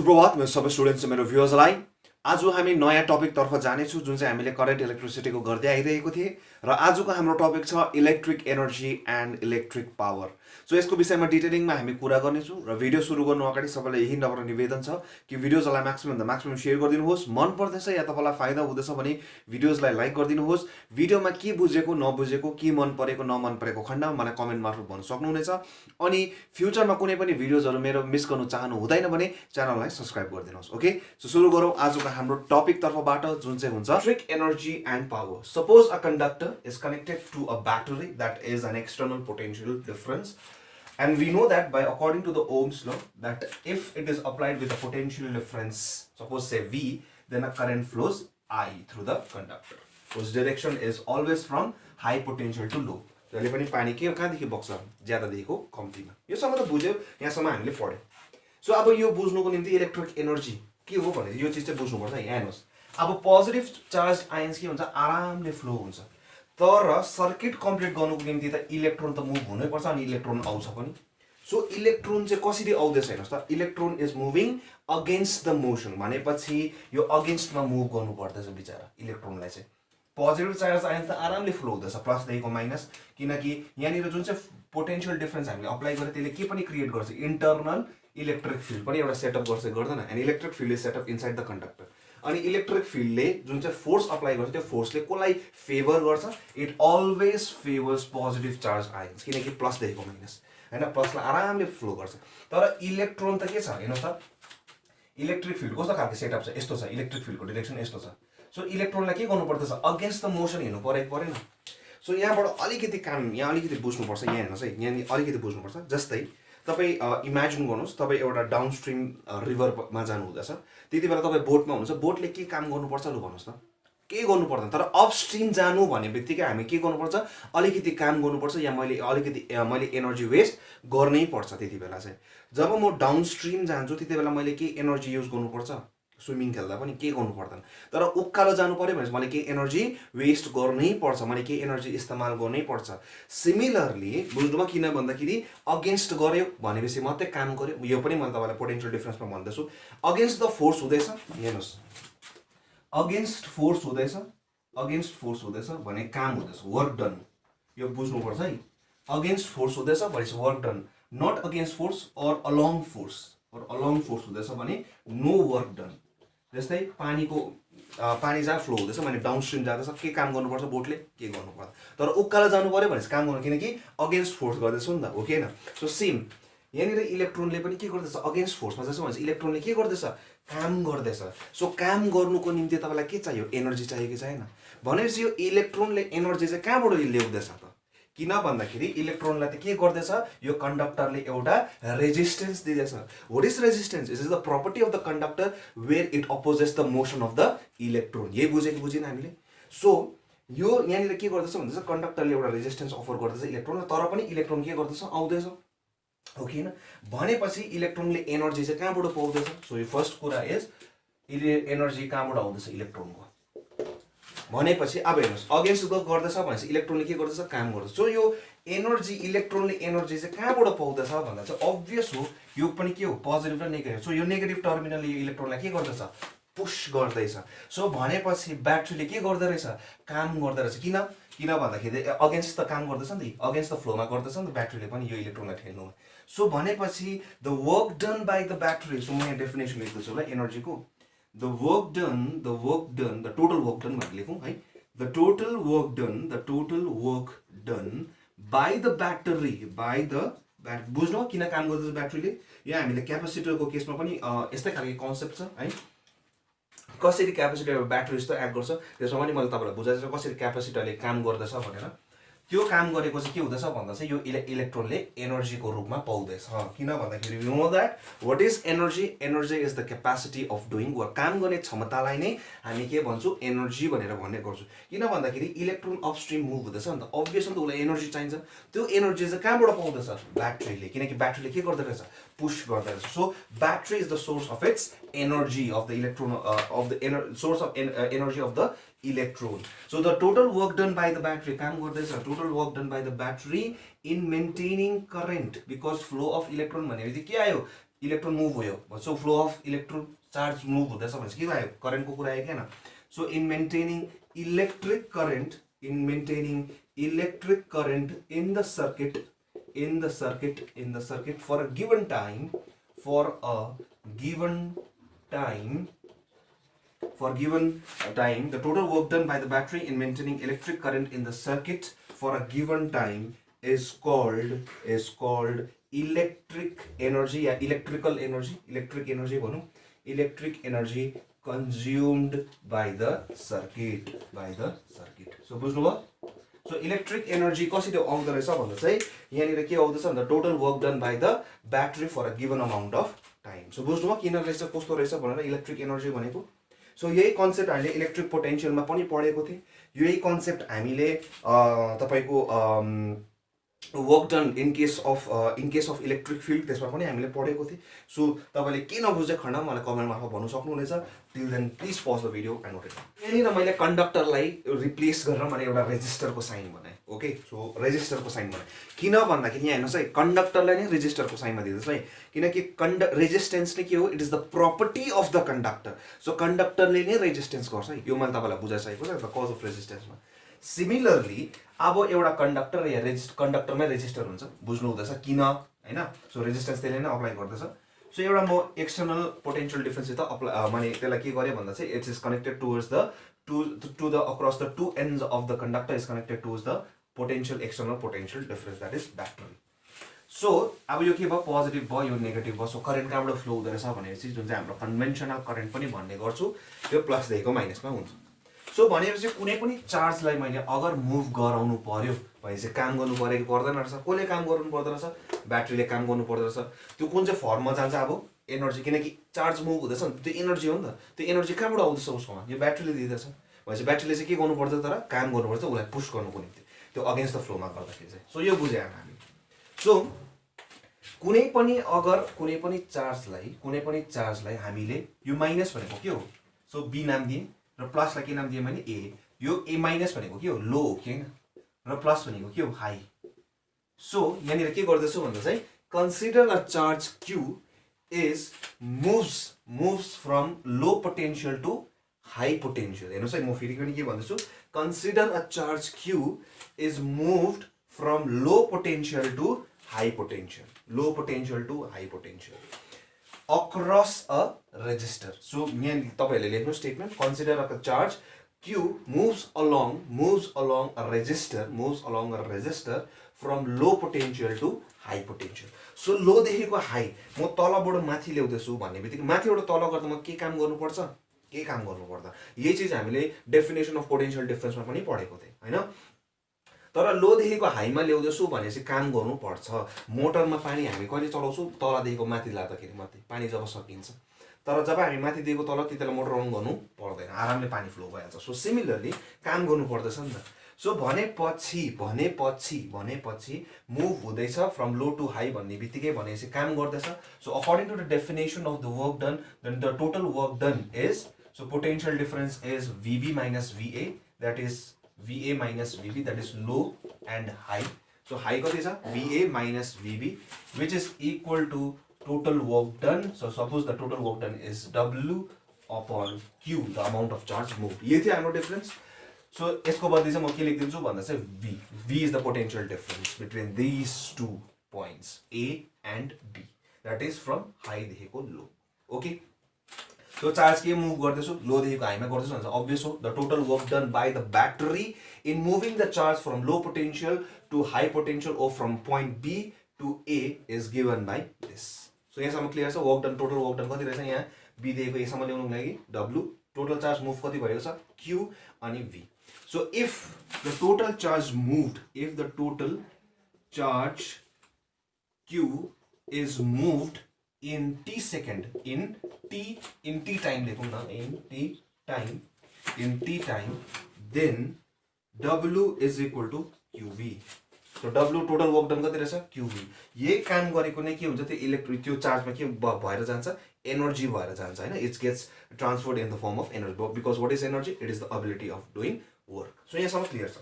सुप्रभात मेरो सबै स्टुडेन्ट्स मेरो भ्युअर्सलाई आज हामी नयाँ टपिकतर्फ जानेछौँ जुन चाहिँ हामीले करेन्ट इलेक्ट्रिसिटीको गर्दै आइरहेको थिएँ र आजको हाम्रो टपिक छ electric energy and electric power. So यसको विषयमा डिटेलिङमा हामी कुरा गर्नेछौँ र भिडियो सुरु गर्नु अगाडि सबैलाई यही नम्र निवेदन छ कि भिडियोजलाई म्याक्सिमम म्याक्सिमम सेयर गरिदिनुहोस्। मन पर्दैछ या तपाईँलाई फाइदा हुँदैछ भने भिडियोजलाई लाइक गरिदिनुहोस्। भिडियोमा के बुझेको नबुझेको के मन परेको नमन परेको खण्डमा मलाई कमेन्ट मार्फत भन्न सक्नुहुनेछ। अनि फ्युचरमा कुनै पनि भिडियोजहरू मेरो मिस गर्नु चाहनु हुँदैन भने च्यानललाई सब्स्क्राइब गरिदिनुहोस्। ओके, सो सुरु गरौँ आजको हाम्रो टपिक तर्फबाट जुन चाहिँ हुन्छ electric energy and power. Suppose a conductor is connected to a battery that is an external potential difference, and we know that by according to the Ohm's law that if it is applied with a potential difference, suppose say V, then a current flows I through the conductor whose direction is always from high potential to low। जहिले पनि पानी के कहाँदेखि बग्छ ज्यादादेखिको कम्तीमा। योसँग त बुझ्यो, यहाँसम्म हामीले पढ्यो। सो अब यो बुझ्नुको निम्ति इलेक्ट्रिक एनर्जी के हो भने यो चिज चाहिँ बुझ्नुपर्छ। यहाँ हेर्नुहोस्, अब पोजिटिभ चार्ज आयन्स के हुन्छ, आरामले फ्लो हुन्छ, तर सर्किट कम्प्लिट गर्नुको निम्ति त इलेक्ट्रोन त मुभ हुनैपर्छ अनि इलेक्ट्रोन आउँछ पनि। सो इलेक्ट्रोन चाहिँ कसरी आउँदैछ हेर्नुहोस् त, electron is moving against the motion भनेपछि यो अगेन्स्टमा मुभ गर्नु पर्दैछ बिचरा इलेक्ट्रोनलाई चाहिँ। पोजिटिभ चार्ज आयन त आरामले फ्लो हुँदैछ प्लसदेखिको माइनस, किनकि यहाँनिर जुन चाहिँ पोटेन्सियल डिफरेन्स हामीले अप्लाई गरेर त्यसले के पनि क्रिएट गर्छ, इन्टरनल इलेक्ट्रिक फिल्ड पनि एउटा सेटअप गर्छ गर्दैन। And electric field is setup inside the conductor. अनि इलेक्ट्रिक फिल्डले जुन चाहिँ फोर्स अप्लाई गर्छ त्यो फोर्सले कसलाई फेभर गर्छ, it always favours positive charge ions, किनकि प्लसदेखिको माइनस होइन, प्लसलाई आरामले फ्लो गर्छ। तर इलेक्ट्रोन त के छ हेर्नुहोस् त, इलेक्ट्रिक फिल्ड कस्तो खालको सेटअप छ, यस्तो छ, इलेक्ट्रिक फिल्डको डिरेक्सन यस्तो छ। सो इलेक्ट्रोनलाई के गर्नु पर्दछ, अगेन्स्ट द मोसन हिँड्नु परेन। सो यहाँबाट अलिकति काम यहाँ अलिकति बुझ्नुपर्छ। यहाँ हेर्नुहोस् है, यहाँ अलिकति बुझ्नुपर्छ। जस्तै तपाईँ इमेजिन गर्नुहोस्, तपाईँ एउटा डाउन स्ट्रिम रिभरमा जानु हुँदैछ, त्यति बेला तपाईँ बोटमा हुनुहुन्छ, बोटले के काम गर्नुपर्छ लु भन्नुहोस् त, केही गर्नु पर्दैन। तर अपस्ट्रिम जानु भन्ने बित्तिकै हामी के गर्नुपर्छ, अलिकति काम गर्नुपर्छ या मैले एनर्जी वेस्ट गर्नै पर्छ। त्यति बेला चाहिँ जब म डाउन स्ट्रिम जान्छु त्यति बेला मैले के एनर्जी युज गर्नुपर्छ, स्विमिङ खेल्दा पनि के गर्नु पर्दैन। तर उकालो जानु पर्यो भने मैले के एनर्जी वेस्ट गर्नै पर्छ, मैले के एनर्जी इस्तेमाल गर्नै पर्छ। सिमिलरली बुझ्नुमा किन भन्दाखेरि अगेन्स्ट गर्यो भनेपछि मात्रै काम गर्यो। यो पनि मैले तपाईँलाई पोटेन्सियल डिफरेन्समा भन्दैछु। अगेन्स्ट द फोर्स हुँदैछ, हेर्नुहोस् अगेन्स्ट फोर्स हुँदैछ भने काम हुँदैछ, वर्क डन। यो बुझ्नुपर्छ है, अगेन्स्ट फोर्स हुँदैछ भनेपछि work done, not against force or along force हुँदैछ भने नो वर्क डन। जस्तै पानी जहाँ फ्लो हुँदैछ भने डाउन स्ट्रिम जाँदैछ, के काम गर्नुपर्छ, बोटले के गर्नु पर्छ। तर उकालो जानु पर्यो भने काम गर्नु, किनकि अगेन्स्ट फोर्स गर्दैछौँ नि त, हो कि होइन। सो सेम यहाँनिर इलेक्ट्रोनले पनि के गर्दैछ, अगेन्स्ट फोर्समा जान्छ भनेपछि इलेक्ट्रोनले के गर्दैछ, काम गर्दैछ। सो काम गर्नुको निम्ति तपाईँलाई के चाहियो, एनर्जी चाहियो कि चाहिएन भनेपछि यो इलेक्ट्रोनले एनर्जी चाहिँ कहाँबाट ल्याउँदैछ त, किन भन्दाखेरि इलेक्ट्रोनलाई त के गर्दैछ, यो कन्डक्टरले एउटा रेजिस्टेन्स दिँदैछ। What is resistance, it is the property of the conductor where it opposes the motion of the electron. यही बुझेको बुझेन हामीले। सो यो यहाँनिर के गर्दैछ भन्दैछ, कन्डक्टरले एउटा रेजिस्टेन्स अफर गर्दैछ इलेक्ट्रोनलाई, तर पनि इलेक्ट्रोन के गर्दैछ, आउँदैछ, हो कि होइन। भनेपछि इलेक्ट्रोनले एनर्जी चाहिँ कहाँबाट पाउँदैछ। सो यो फर्स्ट कुरा इज एनर्जी कहाँबाट आउँदैछ इलेक्ट्रोनको भनेपछि। अब हेर्नुहोस् अगेन्स्ट गर्दैछ भनेपछि इलेक्ट्रोनले के गर्दैछ, काम गर्दैछ। सो यो एनर्जी इलेक्ट्रोनले एनर्जी चाहिँ कहाँबाट पाउँदैछ भन्दा चाहिँ अब्भियस हो, यो पनि के हो, पोजिटिभ र नेगेटिभ। सो यो नेगेटिभ टर्मिनलले यो इलेक्ट्रोनलाई के गर्दैछ, पुश गर्दैछ। सो भनेपछि ब्याट्रीले के गर्दो रहेछ, काम गर्दो रहेछ। किन भन्दाखेरि अगेन्स्ट त काम गर्दैछ नि, अगेन्स्ट द फ्लोमा गर्दैछ नि त ब्याट्रीले पनि यो इलेक्ट्रोनलाई ठेल्नुमा। सो भनेपछि the work done by the battery. So म यहाँ डेफिनेसन लेख्दैछु ल एनर्जीको, the total work done भनेर लेखौँ है, the total work done by the battery बुझ्नु किन काम गर्दैछ ब्याट्रीले। यहाँ हामीले क्यापेसिटरको केसमा पनि यस्तै खालको कन्सेप्ट छ है, कसरी क्यापेसिटर ब्याट्री जस्तो एक्ट गर्छ त्यसमा पनि मैले तपाईँलाई बुझाएको छु कसरी क्यापेसिटरले काम गर्दैछ भनेर। त्यो काम गरेको चाहिँ के हुँदैछ भन्दा चाहिँ यो इलेक्ट्रोनले एनर्जीको रूपमा पाउँदैछ। किन भन्दाखेरि you know that what is energy, energy is the capacity of doing work. काम गर्ने क्षमतालाई नै हामी के भन्छौँ, एनर्जी भनेर भन्ने गर्छौँ। किन भन्दाखेरि इलेक्ट्रोन अपस्ट्रिम मुभ हुँदैछ नि त, अब्भियसली त उसलाई एनर्जी चाहिन्छ। त्यो एनर्जी चाहिँ कहाँबाट पाउँदैछ, ब्याट्रीले, किनकि ब्याट्रीले के गर्दो रहेछ, पुश गर्दो रहेछ। So battery is the source of its energy of the electron source of energy of the electron. So the total work done by the battery, काम गर्दैछ, total work done by the battery in maintaining current, because flow of electron भनेपछि के आयो, electron move भयो so flow of electron charge move हुँदैछ भनेपछि के भयो करेन्टको कुरा आयो क्या so in maintaining electric current in the circuit for a given time the total work done by the battery in maintaining electric current in the circuit for a given time is called electric energy yeah electric energy consumed by the circuit so बुझ्नुभयो So electric energy कसरी आउँदो रहेछ भन्दा चाहिँ यहाँनिर के आउँदैछ भन्दा total work done by the battery for a given amount of time. So बुझ्नुभयो किन रहेछ कस्तो रहेछ भनेर इलेक्ट्रिक एनर्जी भनेको. सो यही कन्सेप्ट हामीले इलेक्ट्रिक पोटेन्शियलमा पनि पढेको थियौँ. यही कन्सेप्ट हामीले तपाईको work done in case of electric field त्यसमा पनि हामीले पढेको थियौँ. सो तपाईले के नबुझे खण्ड मलाई कमेन्ट मार्फत भन्नु सक्नुहुनेछ. Till then please pause the video and note it. यहाँनिर मैले कन्डक्टरलाई रिप्लेस गरेर मैले एउटा रेजिस्टरको साइन बनाएँ. ओके सो रेजिस्टरको साइन बनाएँ किन भन्दाखेरि यहाँ हेर्नुहोस् है कन्डक्टरलाई नै रेजिस्टरको साइनमा दिँदैछ है किनकि रेजिस्टेन्स नै के हो it is the property of the conductor. So कन्डक्टरले नै रेजिस्टेन्स गर्छ है यो मैले तपाईँलाई बुझाइसकेको छ द कज अफ रेजिस्टेन्समा. सिमिलरली अब एउटा कन्डक्टर या कन्डक्टरमै रेजिस्टर हुन्छ बुझ्नु हुँदैछ किन हैन. सो रेजिस्टेन्स त्यसले नै अप्लाई गर्दछ. सो एउटा म एक्सटर्नल पोटेन्शियल डिफरेन्स त अप्लाई माने त्यसलाई के गरे भन्दा चाहिँ it's is connected towards the to the across the two ends of the conductor is connected towards the external potential difference that is battery. So अब यो के भयो पोजिटिभ भयो यो नेगेटिभ भयो. सो करेन्ट कहाँबाट फ्लो हुँदो रहेछ भनेपछि जुन चाहिँ हाम्रो कन्भेन्सनल करेन्ट पनि भन्ने गर्छु यो प्लस देखिको माइनसमा हुन्छ. सो भनेपछि कुनै पनि चार्जलाई मैले अगर मुभ गराउनु पर्यो भनेपछि काम गर्नु पर्यो कि पर्दैन रहेछ. कसले काम गर्नु पर्दो रहेछ ब्याट्रीले काम गर्नु पर्दो रहेछ. त्यो कुन चाहिँ फर्ममा जान्छ अब एनर्जी किनकि चार्ज मुभ हुँदैछ नि त्यो एनर्जी हो नि त. त्यो एनर्जी कहाँबाट आउँदैछ उसकोमा यो ब्याट्रीले दिँदैछ भनेपछि ब्याट्रीले चाहिँ के गर्नुपर्छ तर काम गर्नुपर्छ उसलाई पुश गर्नुको निम्ति त्यो अगेन्स्ट द फ्लोमा गर्दाखेरि चाहिँ. सो यो बुझ्यौँ हामी. सो कुनै पनि चार्जलाई हामीले यो माइनस भनेको के हो सो बी नाम दिएँ र प्लसलाई के नाम दिएँ भने ए. यो ए माइनस भनेको के हो लो हो कि होइन र प्लस भनेको के हो हाई. सो यहाँनिर के गर्दैछु भन्दा चाहिँ consider a charge Q is moves from low potential to high potential. हेर्नुहोस् है म फेरि पनि के भन्दैछु consider a charge q is moved from low potential to high potential across a resistor. So यहाँ तपाईहरुले लेख्नु statement consider a charge q moves along a resistor from low potential to high potential. So low देखिको high म तलबाट माथि ल्याउँदैछु भन्ने बित्तिकै माथिबाट तल गर्दा म के काम गर्नुपर्छ यही चीज हामीले डेफिनेसन अफ पोटेन्शियल डिफरेन्समा पनि पढेको थियौँ हैन. तर लो देखिको हाईमा ल्याउँदैछु भनेपछि काम गर्नुपर्छ. मोटरमा पानी हामी कहिले चलाउँछौँ तलदेखिको माथि लाँदाखेरि मात्रै पानी जब सकिन्छ. तर जब हामी माथि दिएको तल त्यतिबेला मोटर अन गर्नु पर्दैन आरामले पानी फ्लो भइहाल्छ. सो सिमिलरली काम गर्नु पर्दछ नि त. सो भनेपछि मुभ हुँदैछ फ्रम लो टु हाई भन्ने बित्तिकै भनेपछि काम गर्दैछ. So according to the definition of the work done then the total work done is so potential difference is VB minus VA that is VA minus VB that is low and high. So high कति छ VA minus VB which is equal to total work done. So suppose the total work done is W upon Q the amount of charge moved. ये थियो हाम्रो difference. So यसको बदली चाहिँ म के लेखिदिन्छु भन्दा चाहिँ V is the potential difference between these two points A and B that is from high देखिको low. ओके सो चार्ज के मुभ गर्दैछु लो देखिको हाईमा गर्दैछु भन्छ अब्भियस हो the total work done by the battery in moving the charge from low potential to high potential or from point B to A is given by this. So यहाँसम्म clear छ. Work done total work done कति रहेछ यहाँ B दिएको यसम्म ल्याउनुको लागि W total charge move कति भएको छ Q अनि V. So if the total charge Q is moved in t second in t time देखो ना in t time then W is equal to QV. So W total work done कति रहेछ QV. ये काम गरेको नै के हुन्छ त्यो इलेक्ट्रिक त्यो चार्जमा के भएर जान्छ एनर्जी भएर जान्छ हैन. It gets transferred in the form of energy because what is energy it is the ability of doing work. So यहाँसम्म क्लियर छ.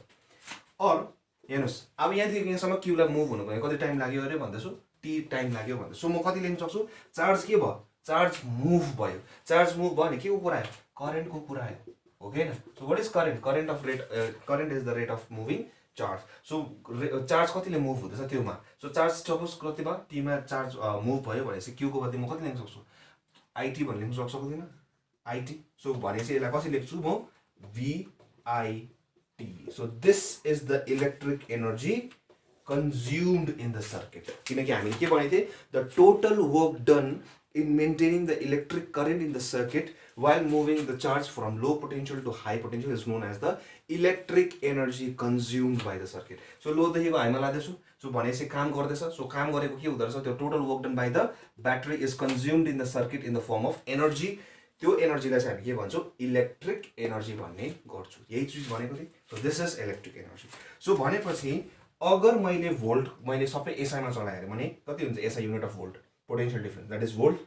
और हेर्नुहोस् अब यहाँदेखि यहाँसम्म क्यूलाई मुभ हुनुको लागि कति टाइम लाग्यो अरे भन्दैछु t टाइम लाग्यो भन्दा सो म कति लेख्न सक्छु चार्ज के भयो चार्ज मुभ भयो चार्ज मुभ भयो भने के को कुरा आयो करेन्टको कुरा आयो हो कि हैन so what is current current is the rate of moving charge so charge कतिले मुभ हुँदैछ त्योमा सो चार्ज सपोज कति भयो t मा चार्ज मुभ भयो भनेपछि q को बदली म कति लेख्न सक्छु it भन्ने लेख्न सक्दिन it सो भनेपछि यसलाई कसरी लेख्छु म vit so this is the electric energy consumed in the circuit किनकि हामीले के भनेको थिए the total work done in maintaining the electric current in the circuit while moving the charge from low potential to high potential is known as the electric energy consumed by the circuit so लो देखिको Haima लादैछु so भनेपछि काम गर्दैछ so काम गरेको के हुँदो रहेछ त्यो total work done by the battery is consumed in the circuit in the form of energy त्यो एनर्जीलाई चाहिँ हामी के भन्छौँ इलेक्ट्रिक एनर्जी भन्ने गर्छु यही चीज भनेको थिएँ so this is electric energy so भनेपछि अगर मैले भोल्ट मैले सबै एसआई मा चलाए भने कति हुन्छ SI unit of volt potential difference that is volt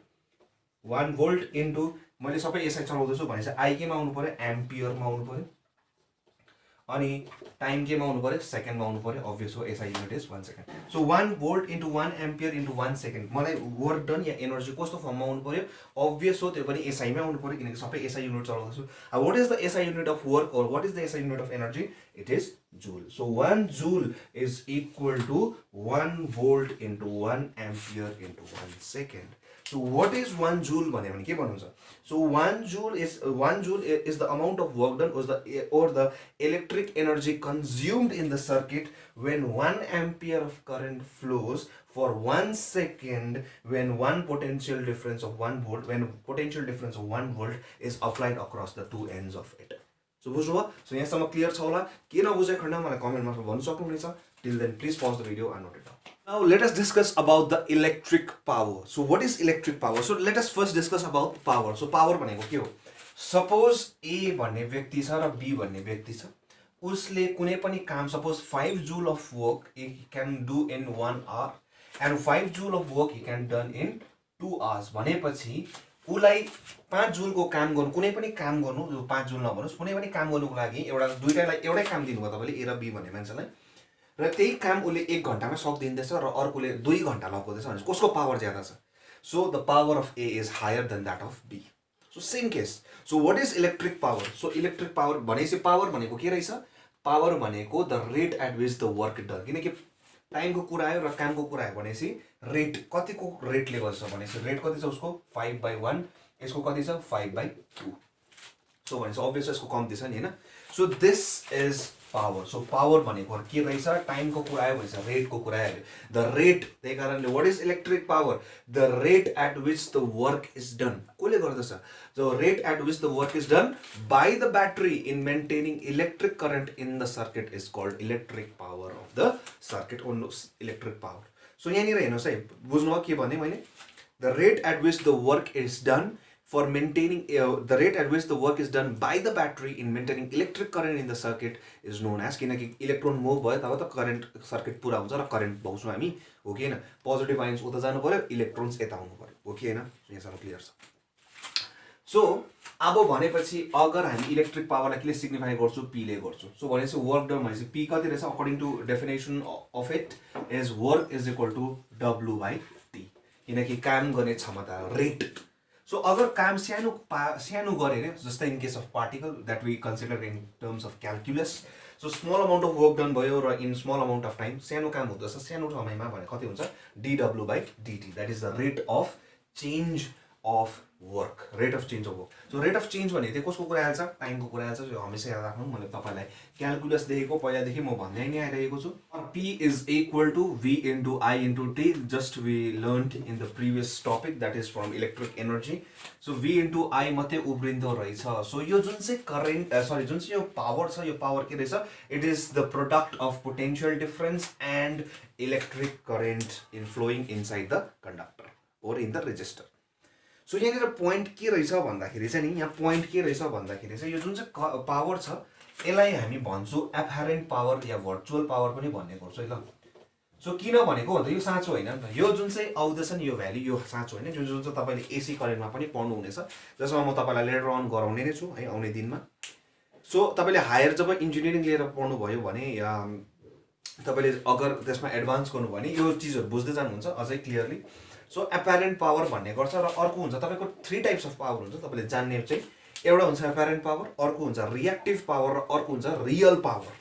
1 volt into मैले सबै एसआई चलाउँदैछु भने चाहिँ आई केमा आउनु पर्यो एम्पियरमा आउनु पर्यो अनि टाइम केमा आउनु पर्यो सेकेन्डमा आउनु पर्यो अब्भियस हो SI unit is 1 second so 1 volt into 1 ampere into 1 second मलाई वर्क डन या एनर्जी कस्तो फर्ममा आउनु पर्यो अब्भियस हो त्यो पनि एसआईमै आउनु पर्यो किनकि सबै एसआई युनिट चलाउँदैछु what is the SI unit of work और what is the SI unit of energy it is joule so 1 joule is equal to 1 volt into 1 ampere into 1 second so what is 1 joule भन्यो भने के भन्नुहुन्छ so 1 joule is the amount of work done or the electric energy consumed in the circuit when 1 ampere of current flows for 1 second when one potential difference of 1 volt when potential difference of 1 volt is applied across the two ends of it so बुझ्नुभयो so यहाँसम्म clear छ होला के नबुझेको खण्ड मलाई comment मार्फत भन्न सक्नुहुनेछ till then please pause the video and note it down now let us discuss about the electric power so what is electric power so let us first discuss about power so power भनेको के हो suppose ए भन्ने व्यक्ति छ र be भन्ने व्यक्ति छ उसले कुनै पनि काम suppose 5 joule of work he can do in 1 hour and 5 joule of work he can done in 2 hours भनेपछि उलाई 5 जूलको काम गर्नु कुनै पनि काम गर्नु जो 5 जूल नभनोस् कुनै पनि काम गर्नुको लागि एउटा दुईटालाई एउटै काम दिनुभयो तपाईले ए र बी भन्ने मान्छेलाई र त्यही काम उले 1 घण्टामा सकिदिँदैछ र अर्कोले 2 घण्टा लगाउँदैछ भने कसको पावर ज्यादा छ so the power of A is higher than that of B so same case so what is electric power so electric power भनेपछि पावर भनेको के रहेछ पावर भनेको the rate at which the work done किनकि टाइमको कुरा आयो र कामको कुरा आयो भनेपछि रेट कतिको रेटले गर्छ भनेपछि रेट कति छ उसको 5/1 यसको कति छ 5/2 सो भनेपछि अब्भियस यसको कम्ती छ नि हैन so this is power so power भनेको के रहेछ टाइमको कुरा आयो भनेपछि रेटको कुरा आयो द रेट त्यही कारणले what is electric power the rate at which the work is done कोले गर्दछ so rate at which the work is done by the battery in maintaining electric current in the circuit is called electric power of the circuit or electric power so यहाँ निर हेर्नुस् है बुझ्नुभयो के भने मैले the rate at which the work is done for maintaining the rate at which the work is done by the battery in maintaining electric current in the circuit is known as किनकि electron move भयो तब त current circuit पुरा हुन्छ र current पाउँछौँ हामी हो कि हैन पोजिटिभ आयन्स उता जानु पर्यो इलेक्ट्रोन्स यता आउनु पर्यो हो कि हैन यहाँसम्म क्लियर छ सो अब भनेपछि अगर हामी इलेक्ट्रिक पावरलाई केले सिग्निफाई गर्छौं p ले गर्छौं सो भनेपछि वर्क डन भनेपछि p कति रहेछ according to definition of it is work is equal to w/t किनकि काम गर्ने क्षमता रेट सो अगर काम सानो गरे नि जस्तै in case of particle that we consider in terms of calculus so small amount of work done भयो र in small amount of time सानो काम हुँदछ सानो समयमा भने कति हुन्छ dw/dt that is the rate of change of work rate of change of work so rate of change भने चाहिँ कसको कुरा आउँछ टाइमको कुरा आउँछ जो हमेसा याद राख्नु मैले तपाईलाई क्याल्कुलस देखेको पहिलादेखि म भन्दै नै आइरहेको छु p is equal to v into i into t just we learned in the previous topic that is from electric energy so v into i मात्रै उब्रिँदो रहेछ सो यो जुन चाहिँ करेन्ट जुन चाहिँ यो पावर छ यो पावर के रहेछ it is the product of potential difference and electric current in flowing inside the conductor और इन द रेजिस्टर सो यहाँनिर पोइन्ट के रहेछ भन्दाखेरि चाहिँ नि यहाँ पोइन्ट के रहेछ भन्दाखेरि चाहिँ यो जुन चाहिँ पावर छ यसलाई हामी भन्छौँ एपरेन्ट पावर या भर्चुअल पावर पनि भन्ने गर्छौँ ल सो किन भनेको भन्दा यो साँचो होइन नि त यो जुन चाहिँ आउँदैछ नि यो भ्याल्यु यो साँचो होइन जुन चाहिँ तपाईँले एसी करेन्टमा पनि पढ्नु हुनेछ जसमा म तपाईँलाई लेटर अन गराउने नै छु है आउने दिनमा सो तपाईँले हायर जब इन्जिनियरिङ लिएर पढ्नु भयो भने या तपाईँले अगर त्यसमा एडभान्स गर्नु भने यो चिजहरू बुझ्दै जानुहुन्छ अझै क्लियरली। सो एपारेन्ट पावर भन्ने गर्छ र अर्को हुन्छ तपाईँको 3 टाइप्स अफ पावर हुन्छ तपाईँले जान्ने चाहिँ। एउटा हुन्छ एपारेन्ट पावर, अर्को हुन्छ रिएक्टिभ पावर र अर्को हुन्छ real power.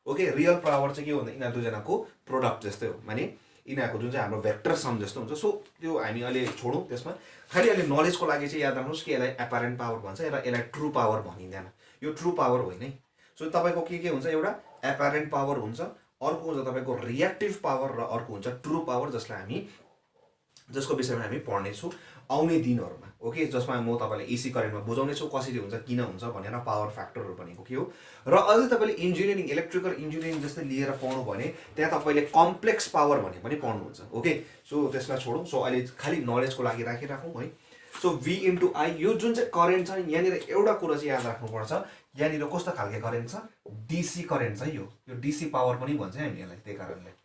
Okay, real power चाहिँ के हो भन्दा यिनीहरू दुईजनाको प्रोडक्ट जस्तै हो, माने यिनीहरूको जुन चाहिँ हाम्रो भेक्टर सम जस्तो हुन्छ। सो त्यो हामी अहिले छोडौँ त्यसमा, खालि अहिले नलेजको लागि चाहिँ याद राख्नुहोस् कि यसलाई एपारेन्ट पावर भन्छ र यसलाई ट्रु पावर भनिँदैन, यो ट्रु पावर होइन है। सो तपाईँको के हुन्छ, एउटा एपारेन्ट पावर हुन्छ, अर्को हुन्छ तपाईँको रिएक्टिभ पावर र अर्को हुन्छ ट्रु पावर, जसको विषयमा हामी पढ्नेछौँ आउने दिनहरूमा। ओके, जसमा म तपाईँलाई एसी करेन्टमा बुझाउने छु कसरी हुन्छ, किन हुन्छ भनेर, पावर फ्याक्टरहरू भनेको के हो। र अझै तपाईँले इन्जिनियरिङ इलेक्ट्रिकल इन्जिनियरिङ जस्तै लिएर पढ्नु भने त्यहाँ तपाईँले कम्प्लेक्स पावर भन्ने पनि पढ्नुहुन्छ। ओके, सो त्यसलाई छोडौँ। सो अहिले खालि नलेजको लागि राखिराखौँ है। सो V इन्टु आई, यो जुन चाहिँ करेन्ट छ यहाँनिर एउटा कुरा चाहिँ याद राख्नुपर्छ, यहाँनिर कस्तो खालको करेन्ट छ, डिसी करेन्ट छ। यो डिसी पावर पनि भन्छ हामी यसलाई, त्यही कारणले।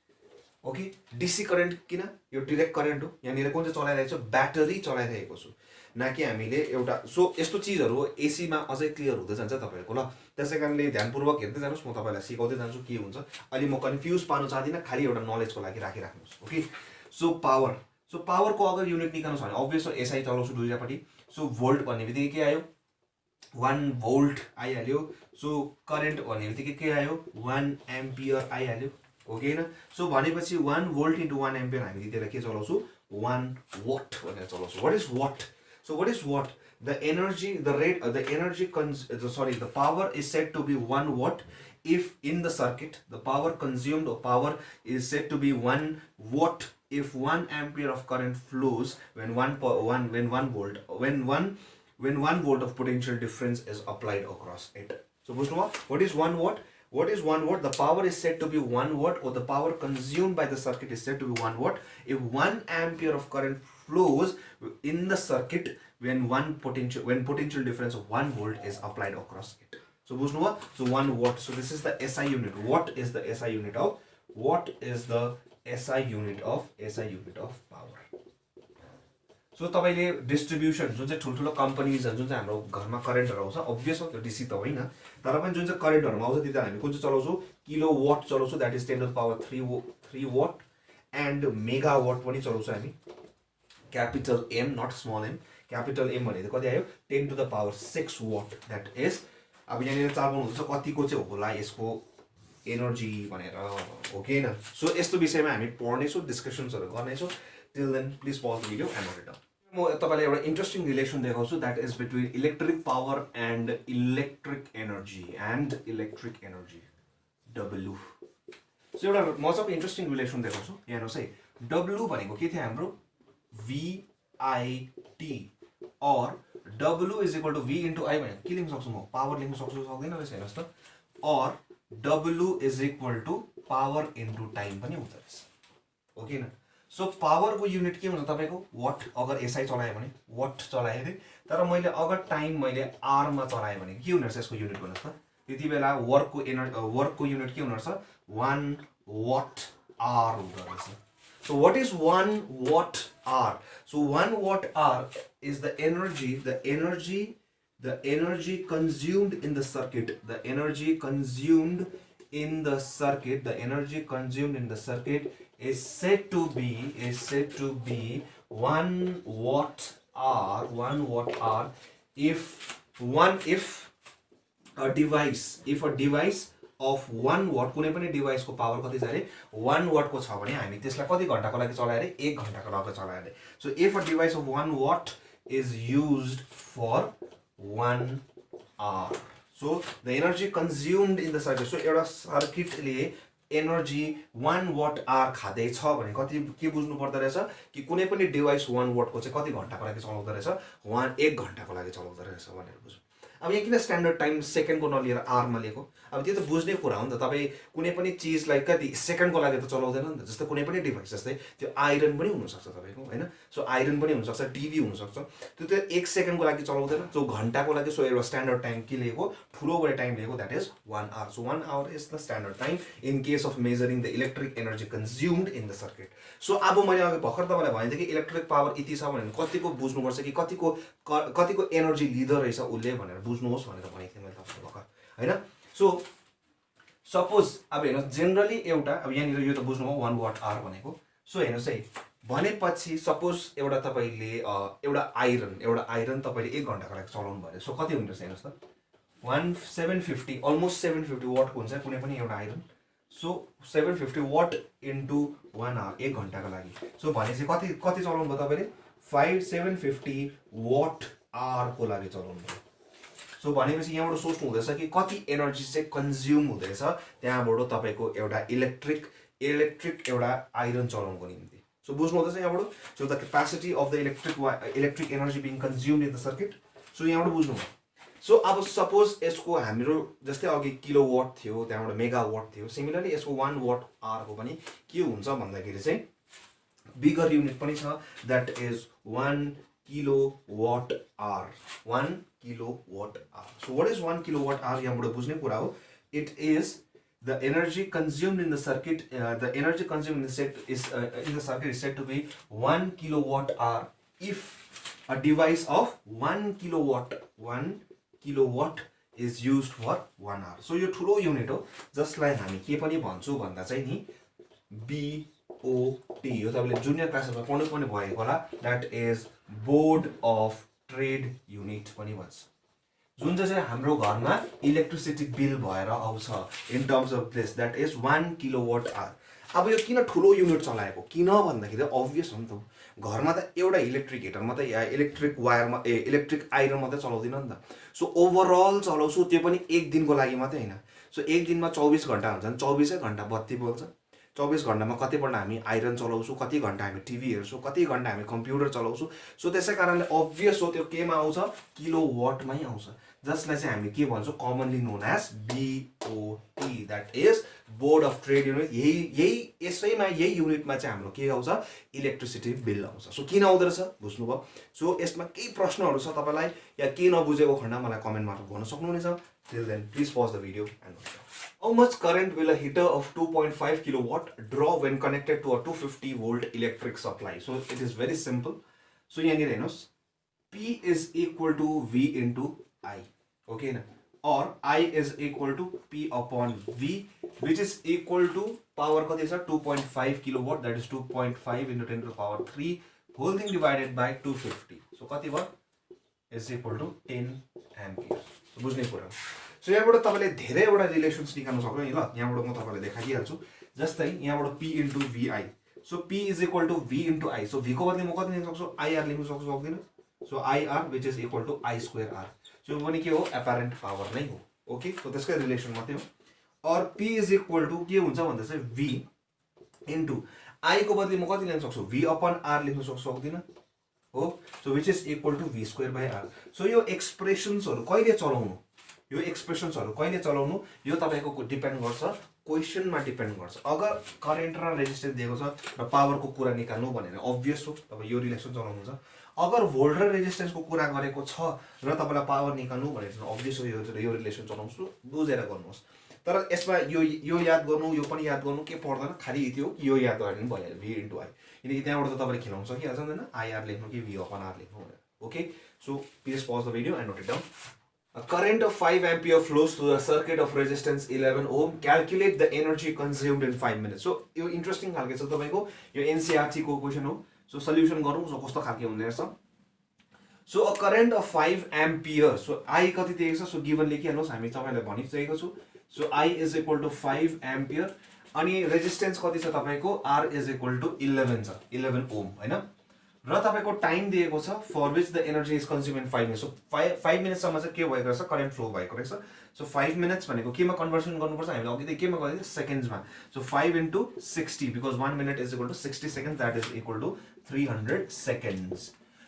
ओके, डिसी करेन्ट किन, यो डिरेक्ट करेन्ट हो। यहाँनिर कुन चाहिँ चलाइरहेको छु, ब्याट्री चलाइरहेको छु, न कि हामीले एउटा। सो यस्तो चिजहरू एसीमा अझै क्लियर हुँदै जान्छ तपाईँहरूको ल। त्यसै कारणले ध्यानपूर्वक हेर्दै जानुहोस्, म तपाईँलाई सिकाउँदै जान्छु के हुन्छ। अहिले म कन्फ्युज पार्नु चाहदिनँ, खालि एउटा नलेजको लागि राखिराख्नुहोस्। ओके, सो पावरको अगर युनिट निकाल्नु छ भने अभियस एसआई चलाउँछु दुईटापट्टि। सो भोल्ट भन्ने बित्तिकै के आयो, 1 भोल्ट आइहाल्यो। सो करेन्ट भन्ने बित्तिकै के आयो, 1 एम्पियर आइहाल्यो। ओके न, सो भनेपछि 1 भोल्ट इन्टु 1 एम्पियर हामी दिएर के चलाउँछु, 1 वाट भनेर चलाउँछु। What is watt? So what is watt? The energy, the power is said to be 1 watt if in the circuit the power consumed or power is said to be 1 watt if 1 ampere of current flows when 1 volt of potential difference is applied across it. So what is 1 watt? What is 1 watt? The power is said to be 1 watt, or the power consumed by the circuit is said to be 1 watt if 1 ampere of current flows in the circuit when potential difference of 1 volt is applied across it. So so 1 watt. So this is the SI unit. What is the SI unit of? What is the SI unit of power? So तपाईँले distribution जुन चाहिँ ठुल्ठुलो कम्पनीजहरू जुन चाहिँ हाम्रो घरमा करेन्टहरू आउँछ, अभियस हो त्यो डिसी त होइन, तर पनि जुन चाहिँ करेन्टहरूमा आउँछ त्यति हामी कुन चाहिँ चलाउँछौँ, किलो वाट चलाउँछौँ, that is 10 to the power 3 watt, and megawatt पनि चलाउँछौँ हामी, capital M not small M. Capital M भनेको कति आयो, 10 to the power 6 watt, that is. अब यहाँनिर चाल पाउनुहुन्छ कतिको चाहिँ होला यसको एनर्जी भनेर, हो कि होइन। सो यस्तो विषयमा हामी पढ्नेछौँ, डिस्कसन्सहरू गर्नेछौँ। Till then, please pause the video and note it down. म तपाईँलाई एउटा इन्ट्रेस्टिङ रिलेसन देखाउँछु, that is between electric power and electric energy W। So एउटा मजाको इन्ट्रेस्टिङ रिलेसन देखाउँछु, यहाँ हेर्नुहोस् है। W भनेको के थियो हाम्रो, VIT, और W is equal to V into I भनेको के लेख्न सक्छु म, पावर लेख्न सक्छु, सक्दैन रहेछ, हेर्नुहोस् त। और W is equal to power into time पनि हुँदो रहेछ, हो कि न। सो पावरको युनिट के हुन्छ तपाईँको, वाट। अगर एसआई चलायो भने वाट चलाएँ अरे, तर मैले अगर टाइम मैले आरमा चलाएँ भने के हुने रहेछ यसको युनिट भन्नुहोस् त। त्यति बेला वर्कको युनिट के हुने रहेछ, 1 वाट आवर हुँदो रहेछ। So watt is 1 watt hour? So 1 watt hour is the energy consumed in the circuit, the energy consumed in the circuit is said to be 1 watt hour if a device of 1 watt, कुनै पनि डिभाइसको power कति छ अरे 1 watt को छ भने हामी त्यसलाई कति घण्टाको लागि चलायो अरे, 1 घण्टाको लागि चलायो अरे। So if a device of 1 watt is used for 1 hour, so the energy consumed in the circuit, so एउटा सर्किटले एनर्जी 1 watt hour खाँदैछ भने कति के बुझ्नु पर्दो रहेछ कि कुनै पनि डिभाइस 1 watt को चाहिँ कति घण्टाको लागि चलाउँदो रहेछ, 1 घण्टाको लागि चलाउँदो रहेछ भनेर बुझ्नु। अब यहाँ किन स्ट्यान्डर्ड टाइम सेकेन्डको नलिएर आरमा लिएको, अब त्यो त बुझ्ने कुरा हो नि त। तपाईँ कुनै पनि चिजलाई कति सेकेन्डको लागि त चलाउँदैन नि त। जस्तै कुनै पनि डिभाइस, जस्तै त्यो आइरन पनि हुनसक्छ तपाईँको, होइन। सो आइरन पनि हुनसक्छ, टिभी हुनसक्छ, त्यो त 1 सेकेन्डको लागि चलाउँदैन, जो घण्टाको लागि। सो एउटा स्ट्यान्डर्ड टाइम के लिएको, ठुलो बढी टाइम लिएको, that is 1 hour। So 1 hour is the standard time in case of measuring the electric energy consumed in the circuit. So अब मैले अघि भर्खर तपाईँलाई भने थिएँ कि इलेक्ट्रिक पावर यति छ भने कतिको बुझ्नुपर्छ कि कतिको एनर्जी लिँदो रहेछ उसले भनेर बुझ्नुहोस् भनेर भनेको थिएँ मैले तपाईँलाई भर्खर, होइन। सो सपोज अब हेर्नुहोस् जेनरली एउटा अब यहाँनिर यो त बुझ्नुभयो 1 वाट आवर भनेको सो हेर्नुहोस् है भनेपछि सपोज एउटा तपाईँले एउटा आइरन तपाईँले 1 घन्टाको लागि चलाउनु भयो सो कति हुँदो रहेछ हेर्नुहोस् त 750 अलमोस्ट 750 वाटको हुन्छ कुनै पनि एउटा iron so 750 watt into 1 hour 1 घन्टाको लागि सो भनेपछि कति चलाउनु भयो तपाईँले 750 वाट आवरको लागि चलाउनु भयो सो भनेपछि यहाँबाट सोच्नु हुँदैछ कि कति एनर्जी चाहिँ कन्ज्युम हुँदैछ त्यहाँबाट तपाईँको एउटा इलेक्ट्रिक एउटा आइरन चलाउनुको निम्ति सो बुझ्नु हुँदैछ यहाँबाट so the capacity of the electric energy being consumed in the circuit so यहाँबाट बुझ्नुभयो सो अब सपोज यसको हाम्रो जस्तै अघि किलोवाट थियो त्यहाँबाट मेगावाट थियो सिमिलरली यसको 1 वाट आवरको पनि के हुन्छ भन्दाखेरि चाहिँ बिगर युनिट पनि छ that is 1 kilowatt hour 1 kilowatt hour. So what is 1 kilowatt hour? यहाँबाट बुझ्ने कुरा हो. It is the energy consumed in the circuit. The energy consumed in the circuit is said to be 1 kilowatt hour if a device of 1 kilowatt is used for 1 hour. So यो ठुलो unit हो जसलाई हामी के पनि भन्छौँ भन्दा चाहिँ नि BOT यो तपाईले जुनियर क्लासमा पढ्नु पनि भएको होला that is board of trade unit पनि भन्छ जुन चाहिँ हाम्रो घरमा इलेक्ट्रिसिटी बिल भएर आउँछ in terms of this that is 1 kilowatt hour अब यो किन ठुलो युनिट चलाएको किन भन्दाखेरि अभियस हो नि त घरमा त एउटा इलेक्ट्रिक हिटर मात्रै या इलेक्ट्रिक वायरमा इलेक्ट्रिक आइरन मात्रै चलाउँदिन नि त सो ओभरअल चलाउँछु त्यो पनि एक दिनको लागि मात्रै हैन सो एक दिनमा 24 घण्टा हुन्छ नि 24 घण्टा बत्ती बल्छ 24 घण्टामा कतिपल्ट हामी आइरन चलाउँछौँ कति घण्टा हामी टिभी हेर्छौँ कति घण्टा हामी कम्प्युटर चलाउँछौँ सो त्यसै कारणले अभियस हो त्यो केमा आउँछ किलोवाटमै आउँछ जसलाई चाहिँ हामी के भन्छौँ commonly known as BOT that is board of trade unit यही युनिटमा चाहिँ हाम्रो के आउँछ इलेक्ट्रिसिटी बिल आउँछ सो किन आउँदो रहेछ बुझ्नुभयो सो यसमा केही प्रश्नहरू छ तपाईँलाई या के नबुझेको खण्ड मलाई कमेन्ट मार्फत भन्न सक्नुहुनेछ till then please pause the video and watch. How much current will a heater of 2.5 kilowatt draw when connected to a 250 volt electric supply? So it is very simple. So यहाँ हेर्नुहोस् P is equal to V into I. Okay ना? Or I is equal to P upon V, which is equal to power कति छ 2.5 kilowatt, that is 2.5 into 10 to the power 3 whole thing divided by 250. So कति भयो is equal to 10 ampere. So बुझ्ने कुरा. So यहाँबाट तपाईँले धेरैवटा relations निकाल्न सक्नु नि ल यहाँबाट म तपाईँलाई देखाइदिइहाल्छु जस्तै यहाँबाट P into VI so P is equal to V into I so V को बदली म कति लेख्न सक्छु IR लेख्न सक्दिनँ so IR which is equal to I square R so पनि के हो एपारेन्ट पावर नै हो ओके सो त्यसकै रिलेसन मात्रै हो और P इज इक्वल टु के हुन्छ भन्दा चाहिँ V इन्टु I को बदली म कति लेख्न सक्छु V अपन R लेख्न सक्दिनँ हो so which is equal to V square by R so यो एक्सप्रेसन्सहरू कहिले चलाउनु यो एक्सप्रेसन्सहरू कहिले चलाउनु यो तपाईको डिपेन्ड गर्छ क्वेसनमा डिपेन्ड गर्छ अगर करेन्ट र रेजिस्टेन्स दिएको छ र पावरको कुरा निकाल्नु भनेर अभियस हो तपाईँ यो रिलेसन चलाउनुहुन्छ अगर भोल्ट र रेजिस्टेन्सको कुरा गरेको छ र तपाईलाई पावर निकाल्नु भनेर अभियस हो यो रिलेसन चलाउँछु बुझेर गर्नुहोस् तर यसमा यो याद गर्नु यो पनि याद गर्नु के पर्दैन खाली यति हो कि यो याद गरे पनि भइहाल्यो V इन्टु I किनकि त्यहाँबाट त तपाईँले खिलाउन सकिहाल्छ नि IR लेख्नु कि V अपन R लेख्नु भनेर okay so please pause the video and note it down A current of 5 ampere flows through a circuit of resistance 11 ohm. Calculate the energy consumed in 5 minutes. So, यो interesting खालके छ तपाईको यो NCERT को question हो. So, solution गरौँ so कस्तो खालके हुँदै रहेछ. So, a current of 5 ampere. So, I कति दिएको छ? So, given लेखिहाल्नुस् हामी तपाईलाई भनिसकेको छु. So, I is equal to 5 ampere. अनि रेजिस्टेन्स कति छ तपाईको R is equal to 11 छ. 11 ohm हैन? र तपाईको टाइम दिएको छ for which the energy is consume in 5 minutes so 5 मिनट्ससम्म चाहिँ के भएको रहेछ करेन्ट फ्लो भएको रहेछ सो 5 मिनट्स भनेको केमा कन्भर्सन गर्नुपर्छ हामीले अघि केमा गरिदियो सेकेन्ड्समा so 5 into 60 because 1 minute is equal to 60 seconds that is equal to 300 seconds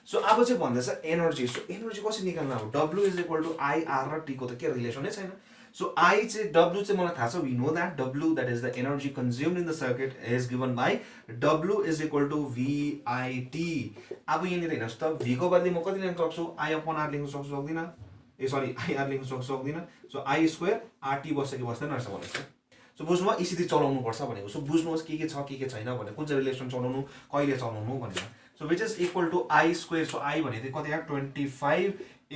so अब चाहिँ भन्दैछ एनर्जी सो एनर्जी कसरी निकाल्नु अब W is equal to IR र T को त के रिलेसनै छैन सो I चाहिँ W चाहिँ मलाई थाहा छ we know that W that is the energy consumed in the circuit is given by W is equal to VIT अब यहाँनिर हेर्नुहोस् त V को बदली म कति लेख्न सक्छु I upon R लेख्न सक्दिनँ ए सरी IR लेख्न सक्दिनँ सो I स्क्वायर RT बस्छ कि बस्दैन रहेछ भन्नुहोस् सो बुझ्नुभयो यसरी चलाउनु पर्छ भनेको सो बुझ्नुहोस् के छ के छैन भने कुन चाहिँ रिलेसन चलाउनु कहिले चलाउनु भनेर so which is equal to I square so I भने चाहिँ कति आयो 25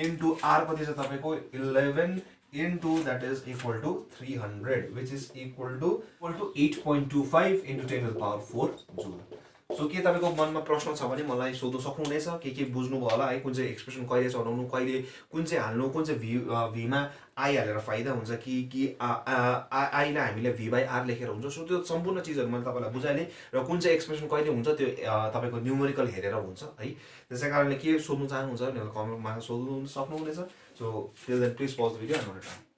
इन्टु R कति छ तपाईँको 11 into that is equal to 300 which is equal to 8.25 into 10 to the power 4 joule. So के तपाईँको मनमा प्रश्न छ भने मलाई सोध्नु सक्नुहुनेछ के बुझ्नुभयो होला है कुन चाहिँ एक्सप्रेसन कहिले चढाउनु कहिले कुन चाहिँ हाल्नु कुन चाहिँ भीमा आई हालेर फाइदा हुन्छ कि आईलाई हामीले v by r लेखेर हुन्छ सो त्यो सम्पूर्ण चिजहरू मैले तपाईँलाई बुझाइदिएँ र कुन चाहिँ एक्सप्रेसन कहिले हुन्छ त्यो तपाईँको न्युमेरिकल हेरेर हुन्छ है त्यसै कारणले के सोध्नु चाहनुहुन्छ भने कमेन्टमा सोध्नु सक्नुहुनेछ so till then please pause the video and